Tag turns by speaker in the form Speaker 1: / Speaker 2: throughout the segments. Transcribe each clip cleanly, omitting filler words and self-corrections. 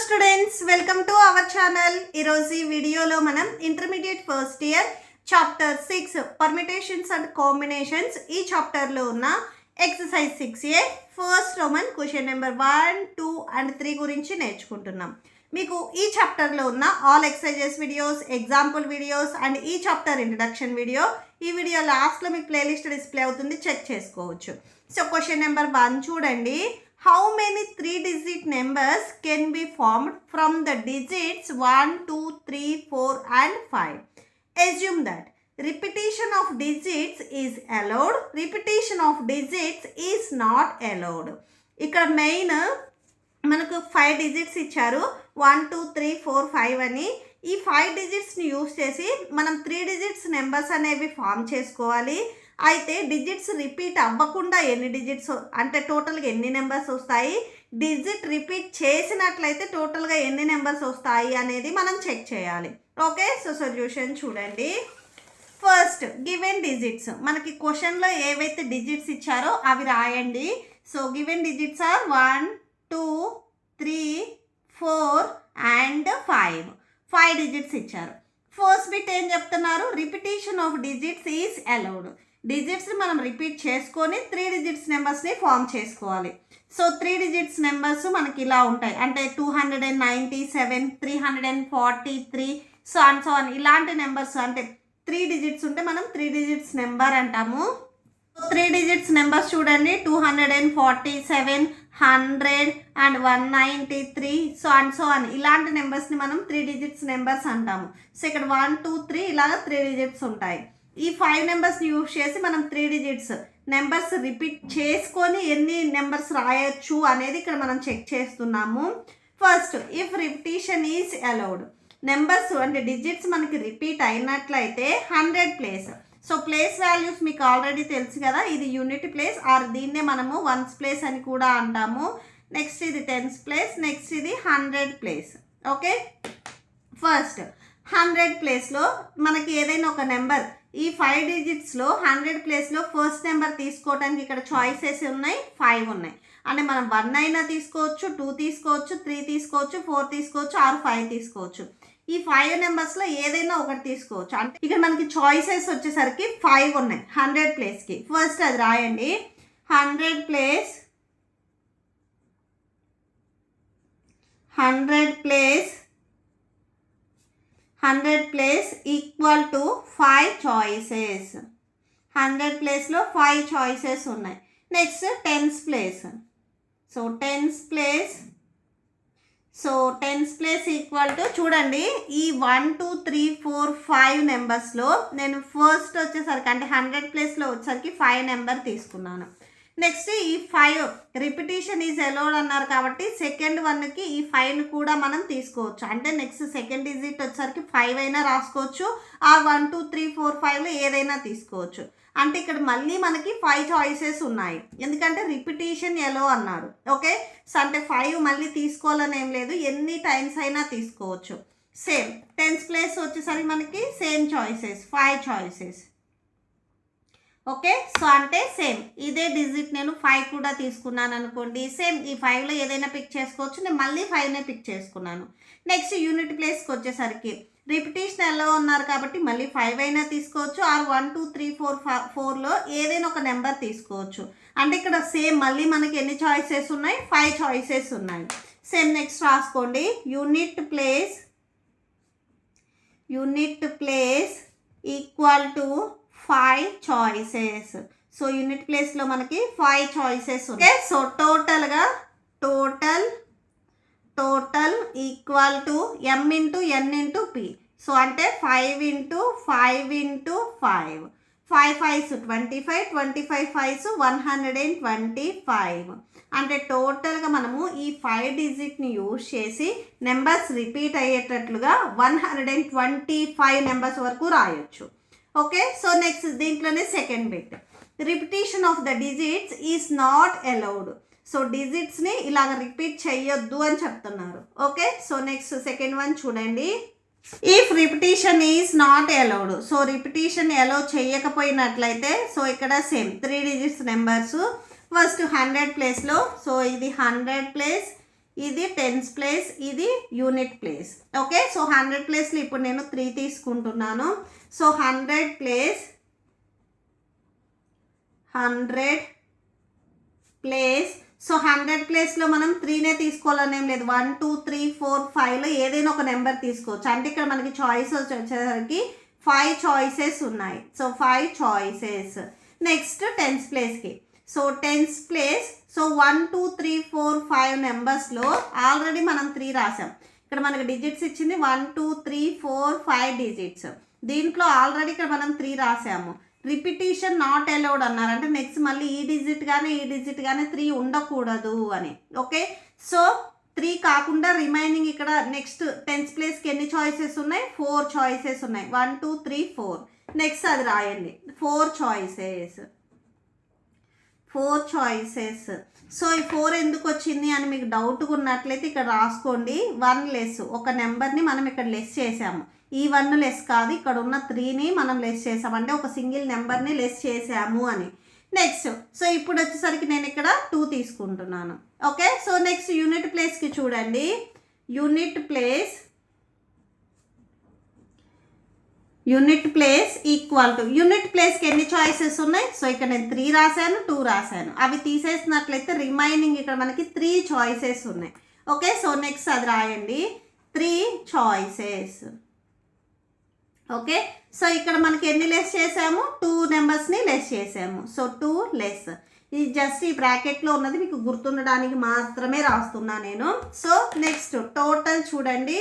Speaker 1: Students, welcome to our channel. ఈరోజు ఈ వీడియోలో మనం intermediate first year chapter 6 permutations and combinations ఈ చాప్టర్లో ఉన్న exercise 6A first Roman question number 1, 2 and 3 గురించి నేర్చుకుంటున్నాం. మీకు ఈ చాప్టర్లో ఉన్న all exercises videos, example videos and ఈ చాప్టర్ ఇంట్రడక్షన్ వీడియో ఈ వీడియో లాస్ట్లో మీకు ప్లేలిస్ట్ డిస్ప్లే అవుతుంది, చెక్ చేసుకోవచ్చు. సో క్వశ్చన్ నెంబర్ 1 చూడండి. How many 3-digit numbers can be formed from the digits 1, 2, 3, 4 and 5? Assume that repetition of digits is allowed, repetition of digits is not allowed. ఇక్కడ main మనకు 5 digits ఇచ్చారు, 1, 2, 3, 4, 5 అని. ఈ 5 డిజిట్స్ని use చేసి మనం 3 digits numbers అనేవి form చేసుకోవాలి. అయితే డిజిట్స్ రిపీట్ అవ్వకుండా ఎన్ని డిజిట్స్ అంటే టోటల్గా ఎన్ని నెంబర్స్ వస్తాయి, డిజిట్ రిపీట్ చేసినట్లయితే టోటల్గా ఎన్ని నెంబర్స్ వస్తాయి అనేది మనం చెక్ చేయాలి. ఓకే, సో సొల్యూషన్ చూడండి. ఫస్ట్ గివెన్ డిజిట్స్, మనకి క్వశ్చన్లో ఏవైతే డిజిట్స్ ఇచ్చారో అవి రాయండి. So given digits are 1, 2, 3, 4 and 5. 5 digits ఇచ్చారు. ఫస్ట్ బిట్ ఏం చెప్తున్నారు, repetition of digits is allowed. డిజిట్స్ని మనం రిపీట్ చేసుకొని 3 డిజిట్స్ నెంబర్స్ని ఫామ్ చేసుకోవాలి. సో 3 డిజిట్స్ నెంబర్స్ మనకి ఇలా ఉంటాయి, అంటే 297, 343, సో అండ్ ఇలాంటి నెంబర్స్ అంటే 3 డిజిట్స్ ఉంటే మనం 3 డిజిట్స్ నెంబర్ అంటాము. 3 డిజిట్స్ నెంబర్స్ చూడండి, 247, 100 అండ్ 193, సో అండ్ ఇలాంటి నెంబర్స్ని మనం 3 డిజిట్స్ నెంబర్స్ అంటాము. సో ఇక్కడ 1, 2, 3 ఇలాగ 3 డిజిట్స్ ఉంటాయి. ఈ 5 నెంబర్స్ని యూజ్ చేసి మనం 3 డిజిట్స్ నెంబర్స్ రిపీట్ చేసుకొని ఎన్ని నెంబర్స్ రాయొచ్చు అనేది ఇక్కడ మనం చెక్ చేస్తున్నాము. First if repetition is allowed, numbers అంటే డిజిట్స్ మనకి రిపీట్ అయినట్లయితే 100 ప్లేస్. సో ప్లేస్ వాల్యూస్ మీకు ఆల్రెడీ తెలుసు కదా, ఇది యూనిట్ ప్లేస్ ఆర్ దీన్నే మనము వన్స్ ప్లేస్ అని కూడా అంటాము. నెక్స్ట్ ఇది టెన్స్ ప్లేస్, నెక్స్ట్ ఇది 100 ప్లేస్. ఓకే, ఫస్ట్ 100 ప్లేస్లో మనకి ఏదైనా ఒక నెంబర్ ఈ 5 డిజిట్స్లో 100 ప్లేస్లో ఫస్ట్ నెంబర్ తీసుకోవడానికి ఇక్కడ చాయిసెస్ ఉన్నాయి, 5 ఉన్నాయి. అంటే మనం 1 అయినా తీసుకోవచ్చు, 2 తీసుకోవచ్చు, 3 తీసుకోవచ్చు, 4 తీసుకోవచ్చు ఆర్ 5 తీసుకోవచ్చు. ఈ 5 నెంబర్స్లో ఏదైనా ఒకటి తీసుకోవచ్చు. అంటే ఇక్కడ మనకి చాయిసెస్ వచ్చేసరికి 5 ఉన్నాయి 100 ప్లేస్కి. ఫస్ట్ అది రాయండి, 100 ప్లేస్ ఈక్వల్ టు 5 చాయిసెస్. 100 ప్లేస్లో 5 చాయిసెస్ ఉన్నాయి. Next tense place, so tens place equal to చూడండి, ఈ 1, 2, 3, 4, 5 నెంబర్స్లో నేను ఫస్ట్ వచ్చేసరికి అంటే 100 ప్లేస్లో వచ్చేసరికి 5 నెంబర్ తీసుకున్నాను. నెక్స్ట్ ఈ 5 రిపిటేషన్ ఈజ్ అలౌడ్ అన్నారు కాబట్టి సెకండ్ వన్కి ఈ 5ని కూడా మనం తీసుకోవచ్చు. అంటే నెక్స్ట్ సెకండ్ డిజిట్ వచ్చేసరికి 5 అయినా రాసుకోవచ్చు, ఆ 1, 2, 3, 4, 5లో ఏదైనా తీసుకోవచ్చు. అంటే ఇక్కడ మళ్ళీ మనకి 5 చాయిసెస్ ఉన్నాయి, ఎందుకంటే రిపిటేషన్ ఎలో అన్నారు. ఓకే, సో అంటే 5 మళ్ళీ తీసుకోవాలని ఏం లేదు, ఎన్ని టైమ్స్ అయినా తీసుకోవచ్చు. సేమ్ టెన్స్ ప్లేస్ వచ్చేసరికి మనకి same choices, 5 choices. Okay, so అంటే సేమ్ ఇదే డిజిట్ నేను 5 కూడా తీసుకున్నాను అనుకోండి, సేమ్ ఈ 5లో ఏదైనా పిక్ చేసుకోవచ్చు, నేను మళ్ళీ 5నే పిక్ చేసుకున్నాను. నెక్స్ట్ యూనిట్ ప్లేస్కి వచ్చేసరికి రిపిటేషన్ ఎలా ఉన్నారు కాబట్టి మళ్ళీ 5 అయినా తీసుకోవచ్చు, ఆర్ 1, 2, 3, 4లో ఏదైనా ఒక నెంబర్ తీసుకోవచ్చు. అంటే ఇక్కడ సేమ్ మళ్ళీ మనకి ఎన్ని చాయిసెస్ ఉన్నాయి, 5 చాయిసెస్ ఉన్నాయి. సేమ్ నెక్స్ట్ రాసుకోండి, unit place equal to 5 choices. So unit ప్లేస్లో మనకి 5 చాయిసెస్ ఉన్నాయి. So total equal to m into n into p. So అంటే 5 ఇంటూ 5 ఇంటూ 5, 5 5s 25, 25 5s 125. అంటే టోటల్గా మనము ఈ 5 డిజిట్ని యూజ్ చేసి నెంబర్స్ రిపీట్ అయ్యేటట్లుగా 125 నెంబర్స్ వరకు రాయొచ్చు. ఓకే, సో నెక్స్ట్ దీంట్లోనే second bit, repetition of the digits is not allowed. So డిజిట్స్ని ఇలాగ రిపీట్ చేయొద్దు అని చెప్తున్నారు. Okay, so next second one చూడండి, if repetition is not allowed. So repetition allow చేయకపోయినట్లయితే సో ఇక్కడ సేమ్ 3 డిజిట్స్ నెంబర్స్. ఫస్ట్ 100 ప్లేస్లో, సో ఇది 100 ప్లేస్ ఇది టెన్స్ ప్లేస్, ఇది యూనిట్ ప్లేస్. ఓకే, సో 100 ప్లేస్లో ఇప్పుడు నేను 3 తీసుకుంటున్నాను. సో 100 ప్లేస్ సో 100 ప్లేస్లో మనం 3నే తీసుకోవాలని ఏం లేదు. 1 2 3 4 5లో ఏదైనా ఒక నెంబర్ తీసుకోవచ్చు. అంటే ఇక్కడ మనకి చాయిస్ వచ్చేసరికి 5 చాయిసెస్ ఉన్నాయి. So 5 choices. నెక్స్ట్ టెన్స్ ప్లేస్కి, సో టెన్స్ ప్లేస్, సో 1 2 3 4 5 నెంబర్స్లో ఆల్రెడీ మనం 3 రాసాం. ఇక్కడ మనకి డిజిట్స్ ఇచ్చింది 1 2 3 4 5 డిజిట్స్. దీంట్లో ఆల్రెడీ ఇక్కడ మనం 3 రాసాము. రిపిటీషన్ నాట్ అలౌడ్ అన్నారు, అంటే నెక్స్ట్ మళ్ళీ ఈ డిజిట్ కానీ 3 ఉండకూడదు అని. ఓకే, సో 3 కాకుండా రిమైనింగ్ ఇక్కడ నెక్స్ట్ టెన్స్ ప్లేస్కి ఎన్ని చాయిసెస్ ఉన్నాయి? 4 చాయిసెస్ ఉన్నాయి. 1 2 3 4. నెక్స్ట్ అది రాయండి, 4 చాయిసెస్. సో ఈ 4 ఎందుకు వచ్చింది అని మీకు డౌట్గా ఉన్నట్లయితే ఇక్కడ రాసుకోండి. 1 లెస్, ఒక నెంబర్ని మనం ఇక్కడ లెస్ చేసాము. ఈ 1 లెస్ కాదు, ఇక్కడ ఉన్న 3ని మనం లెస్ చేసాము, అంటే ఒక సింగిల్ నెంబర్ని లెస్ చేసాము అని. నెక్స్ట్, సో ఇప్పుడు వచ్చేసరికి నేను ఇక్కడ 2 తీసుకుంటున్నాను. ఓకే, సో నెక్స్ట్ యూనిట్ ప్లేస్కి చూడండి. Unit place equal to, unit ప్లేస్కి ఎన్ని చాయిసెస్ ఉన్నాయి? సో ఇక్కడ నేను 3 రాశాను, 2 రాశాను. అవి తీసేసినట్లయితే రిమైనింగ్ ఇక్కడ మనకి 3 చాయిసెస్ ఉన్నాయి. ఓకే, సో నెక్స్ట్ అది రాయండి, 3 చాయిసెస్. ఓకే, సో ఇక్కడ మనకి ఎన్ని లెస్ చేసాము? 2 నెంబర్స్ని లెస్ చేసాము. So 2 less. ఇది జస్ట్ ఈ బ్రాకెట్లో ఉన్నది మీకు గుర్తుండడానికి మాత్రమే రాస్తున్నా నేను. సో నెక్స్ట్ టోటల్ చూడండి.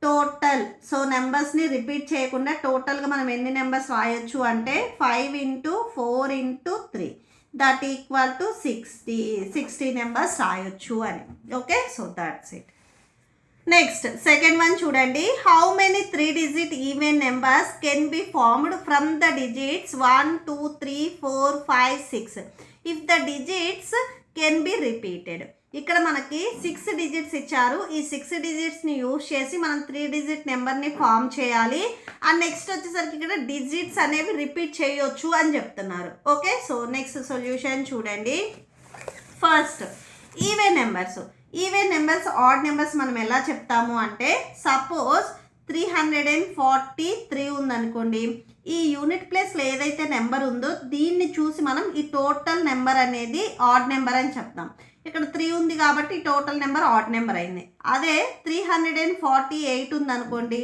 Speaker 1: టోటల్, సో నెంబర్స్ని రిపీట్ చేయకుండా టోటల్గా మనం ఎన్ని నెంబర్స్ రాయొచ్చు అంటే 5 × 4 × 3 దట్ ఈక్వల్ టు 60 నెంబర్స్ రాయొచ్చు అని. Okay, so that's it. Next second one చూడండి. How many 3 digit even numbers can be formed from the digits 1 2 3 4 5 6 if the digits can be repeated. ఇక్కడ మనకి 6 డిజిట్స్ ఇచ్చారు. ఈ 6 డిజిట్స్ని యూజ్ చేసి మనం 3 digit నెంబర్ని ఫామ్ చేయాలి. అండ్ నెక్స్ట్ వచ్చేసరికి ఇక్కడ డిజిట్స్ అనేవి రిపీట్ చేయొచ్చు అని చెప్తున్నారు. ఓకే, సో నెక్స్ట్ సొల్యూషన్ చూడండి. First even numbers odd numbers మనం ఎలా చెప్తాము అంటే, సపోజ్ 343 ఉందనుకోండి. ఈ యూనిట్ ప్లేస్లో ఏదైతే నెంబర్ ఉందో దీన్ని చూసి మనం ఈ టోటల్ నెంబర్ అనేది ఆడ్ నెంబర్ అని చెప్తాం. ఇక్కడ 3 ఉంది కాబట్టి ఈ టోటల్ నెంబర్ ఆడ్ నెంబర్ అయింది. అదే 348 ఉందనుకోండి,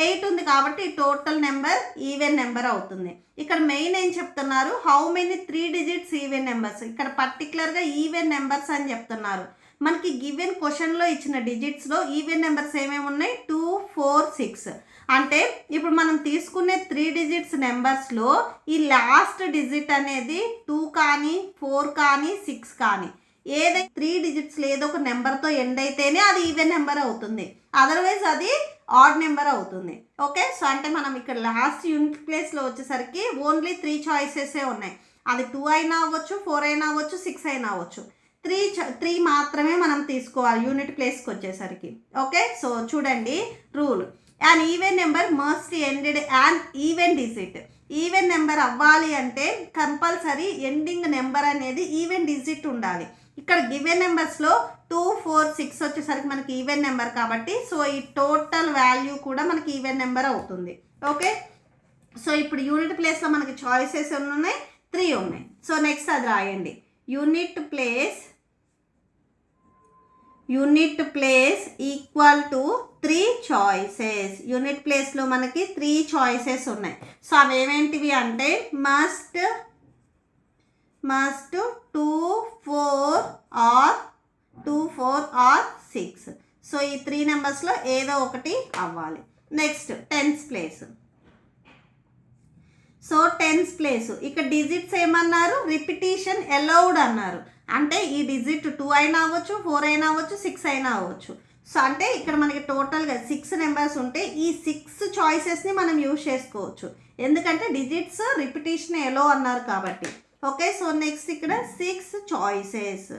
Speaker 1: 8 ఉంది కాబట్టి ఈ టోటల్ నెంబర్ ఈవెన్ నెంబర్ అవుతుంది. ఇక్కడ మెయిన్ ఏం చెప్తున్నారు, how many 3 digits even numbers. ఇక్కడ పర్టికులర్గా ఈవెన్ నెంబర్స్ అని చెప్తున్నారు. మనకి గివెన్ క్వశ్చన్లో ఇచ్చిన డిజిట్స్లో ఈవెన్ నెంబర్స్ ఏమేమి ఉన్నాయి? 2 4 6. అంటే ఇప్పుడు మనం తీసుకునే 3 digits నెంబర్స్లో ఈ లాస్ట్ డిజిట్ అనేది 2 కానీ 4 కానీ 6 కానీ ఏదైతే 3 digitsలో ఏదో ఒక నెంబర్తో ఎండ్ అయితేనే అది ఈవెన్ నెంబర్ అవుతుంది, అదర్వైజ్ అది ఆడ్ నెంబర్ అవుతుంది. ఓకే, సో అంటే మనం ఇక్కడ లాస్ట్ యూనిట్ ప్లేస్లో వచ్చేసరికి ఓన్లీ 3 చాయిసెసే ఉన్నాయి. అది 2 అయినా అవ్వచ్చు, 4 అయినా అవ్వచ్చు, 6 అయినా అవ్వచ్చు. 3 మాత్రమే మనం తీసుకోవాలి యూనిట్ ప్లేస్కి వచ్చేసరికి. ఓకే, సో చూడండి rule. And even number must ended and even digit. Even number అవ్వాలి అంటే కంపల్సరీ ఎండింగ్ నెంబర్ అనేది ఈవెన్ డిజిట్ ఉండాలి. ఇక్కడ గివెన్ నెంబర్స్లో 2 4 6 వచ్చేసరికి మనకి ఈవెన్ నెంబర్ కాబట్టి సో ఈ టోటల్ వాల్యూ కూడా మనకి ఈవెన్ నెంబర్ అవుతుంది. ఓకే, సో ఇప్పుడు యూనిట్ ప్లేస్లో మనకి చాయిసెస్ ఉన్నాయి, 3 ఉన్నాయి. సో నెక్స్ట్ అది రాయండి. Unit place equal to 3 choices. Unit ప్లేస్లో మనకి 3 చాయిసెస్ ఉన్నాయి. సో అవి ఏమేంటివి అంటే మస్ట్ 2 4 ఆర్ 6. సో ఈ 3 నెంబర్స్లో ఏదో ఒకటి అవ్వాలి. Next tens place. ఇక్కడ డిజిట్స్ ఏమన్నారు? రిపిటీషన్ అలౌడ్ అన్నారు. అంటే ఈ డిజిట్ 2 అయినా అవ్వచ్చు, 4 అయినా అవ్వచ్చు, 6 అయినా అవ్వచ్చు. సో అంటే ఇక్కడ మనకి టోటల్గా 6 నెంబర్స్ ఉంటే ఈ 6 చాయిసెస్ని మనం యూజ్ చేసుకోవచ్చు, ఎందుకంటే డిజిట్స్ రిపిటీషన్ అలౌ అన్నారు కాబట్టి. ఓకే, సో నెక్స్ట్ ఇక్కడ 6 చాయిసెస్.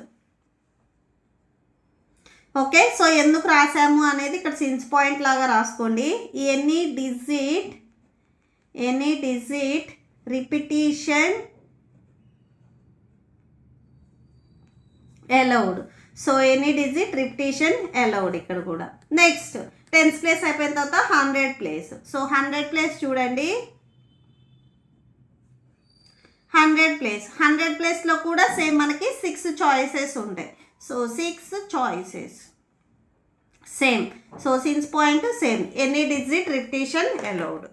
Speaker 1: ఓకే, సో ఎందుకు రాసాము అనేది ఇక్కడ సిన్స్ పాయింట్ లాగా రాసుకోండి. Any digit repetition allowed. So any digit repetition allowed ఇక్కడ కూడా. నెక్స్ట్ 10th ప్లేస్ అయిపోయిన తర్వాత 100 ప్లేస్. సో 100 ప్లేస్ చూడండి, 100 ప్లేస్లో కూడా సేమ్ మనకి 6 చాయిసెస్ ఉంటాయి. So 6 choices same. So since point same, any digit repetition allowed.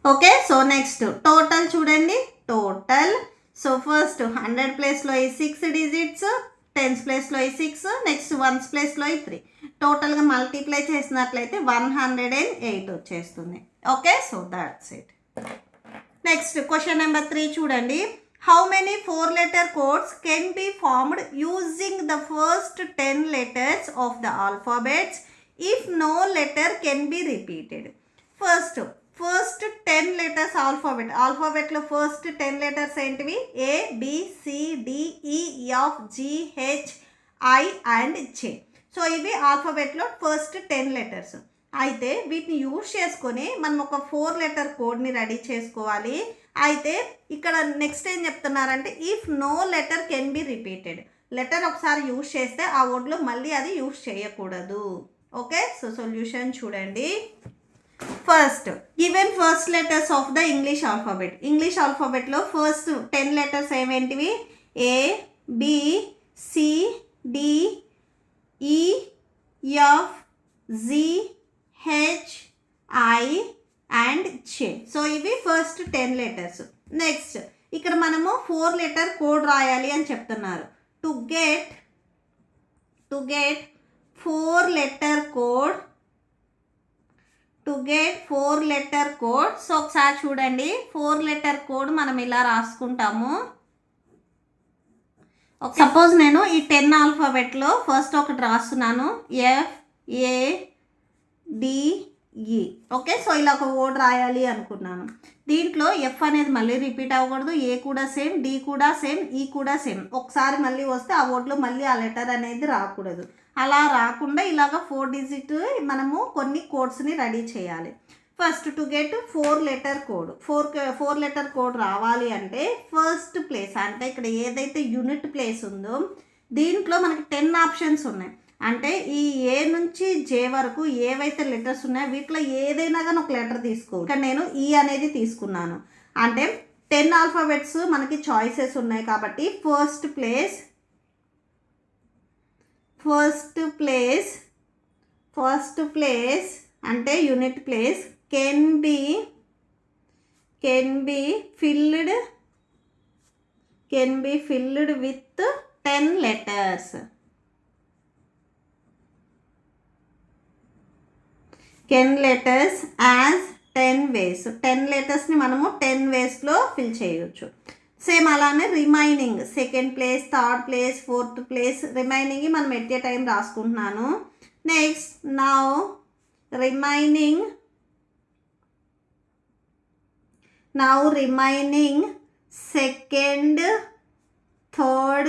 Speaker 1: Okay, so next total చూడండి, టోటల్. సో ఫస్ట్ 100 ప్లేస్లో ఈ 6 డిజిట్స్, 10th ప్లేస్లో ఈ 6, నెక్స్ట్ 1th ప్లేస్లో ఈ 3. టోటల్గా మల్టిప్లై చేసినట్లయితే 108 వచ్చేస్తుంది. Okay, so that's it. Next question number 3 చూడండి. How many 4-letter codes can be formed using the first 10 letters of the alphabets if no letter can be repeated? First 10 letters ఆల్ఫాబెట్లో first 10 letters ఏంటివి? A, B, C, D, E, F, G, H, I and J. So ఇవి ఆల్ఫాబెట్లో first 10 letters. అయితే వీటిని use చేసుకొని మనం ఒక 4-letter కోడ్ని ready చేసుకోవాలి. అయితే ఇక్కడ నెక్స్ట్ ఏం చెప్తున్నారంటే if no letter can be repeated, letter ఒకసారి యూజ్ చేస్తే ఆ వర్డ్లో మళ్ళీ అది యూజ్ చేయకూడదు. ఓకే, సో సొల్యూషన్ చూడండి. First given first letters of the English alphabet. English ఆల్ఫాబెట్లో ఫస్ట్ 10 letters ఏమేంటివి? A, B, C, D, E, F, Z, H, I and J. So ఇవి ఫస్ట్ 10 letters. నెక్స్ట్ ఇక్కడ మనము 4-letter కోడ్ రాయాలి అని చెప్తున్నారు. To get 4-letter code, so ఒకసారి చూడండి. 4-letter కోడ్ మనం ఇలా రాసుకుంటాము. సపోజ్ నేను ఈ 10 ఆల్ఫాబెట్లో ఫస్ట్ ఒకటి రాస్తున్నాను, FADE. ఓకే, సో ఇలా ఒక వర్డ్ రాయాలి అనుకున్నాను. దీంట్లో ఎఫ్ అనేది మళ్ళీ రిపీట్ అవ్వకూడదు, ఏ కూడా సేమ్, డి కూడా సేమ్, ఈ కూడా సేమ్. ఒకసారి మళ్ళీ వస్తే ఆ వర్డ్లో మళ్ళీ ఆ లెటర్ అనేది రాకూడదు. అలా రాకుండా ఇలాగ 4 digit మనము కొన్ని కోడ్స్ని రెడీ చేయాలి. First to get 4-letter code, 4-letter code రావాలి అంటే ఫస్ట్ ప్లేస్ అంటే ఇక్కడ ఏదైతే యూనిట్ ప్లేస్ ఉందో దీంట్లో మనకి 10 ఆప్షన్స్ ఉన్నాయి. అంటే ఈ ఏ నుంచి జే వరకు ఏవైతే లెటర్స్ ఉన్నాయో వీటిలో ఏదైనా కానీ ఒక లెటర్ తీసుకో. ఇక్కడ నేను ఈ అనేది తీసుకున్నాను. అంటే 10 ఆల్ఫాబెట్స్ మనకి చాయిసెస్ ఉన్నాయి కాబట్టి ఫస్ట్ ప్లేస్ అంటే unit place can be filled with 10 letters. letters as 10 ways. 10 letters-ని మనము 10 ways-లో ఫిల్ చేయొచ్చు. సేమ్ అలానే remaining 2nd place, 3rd place, 4th place remaining మనం ఎట్ ఏ టైం రాసుకుంటున్నాను. Next now remaining 2nd, 3rd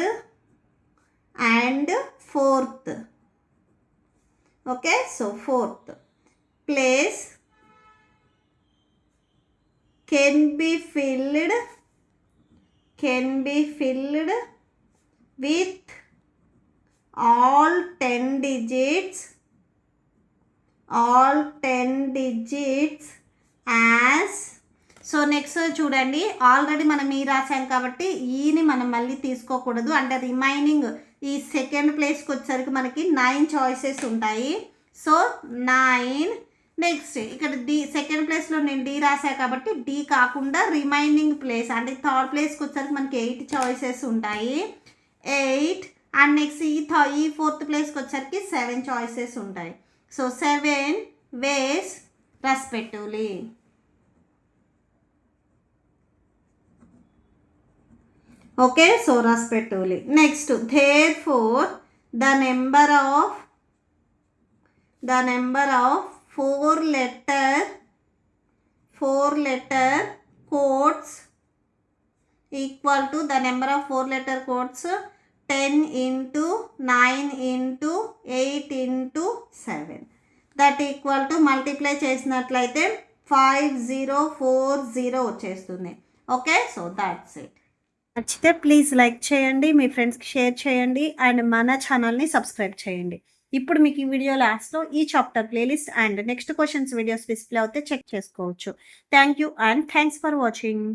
Speaker 1: and 4th. Okay, so 4th place can be filled with all 10 digits as. So next చూడండి, already మనం ఈ రాసాం కాబట్టి ఈని మనం మళ్ళీ తీసుకోకూడదు. అంటే రిమైనింగ్ ఈ 2nd ప్లేస్కి వచ్చేసరికి మనకి 9 చాయిసెస్ ఉంటాయి. సో 9. నెక్స్ట్ ఇక్కడ డి 2nd ప్లేస్లో నేను డి రాసా కాబట్టి డి కాకుండా రిమైనింగ్ ప్లేస్ అంటే 3rd ప్లేస్కి వచ్చేసరికి మనకి 8 చాయిసెస్ ఉంటాయి. 8 అండ్ నెక్స్ట్ ఈ 4th ప్లేస్కి వచ్చేసరికి 7 చాయిసెస్ ఉంటాయి. So 7 ways respectively. Okay, so respectively. Next therefore the number of 4-letter codes equal to the number of 4-letter codes 10 into 9 into 8 into 7. That equal to multiply చేసినట్లయితే 5040 వచ్చేస్తుంది. Okay, so that's it. నచ్చితే please like చేయండి, మీ ఫ్రెండ్స్‌కి share చేయండి and మన ఛానల్‌ని subscribe చేయండి. ఇప్పుడు మీకు ఈ వీడియో లాస్ట్‌లో ఈ chapter playlist and next questions videos display అవుతే చెక్ చేసుకోవచ్చు. Thank you and thanks for watching.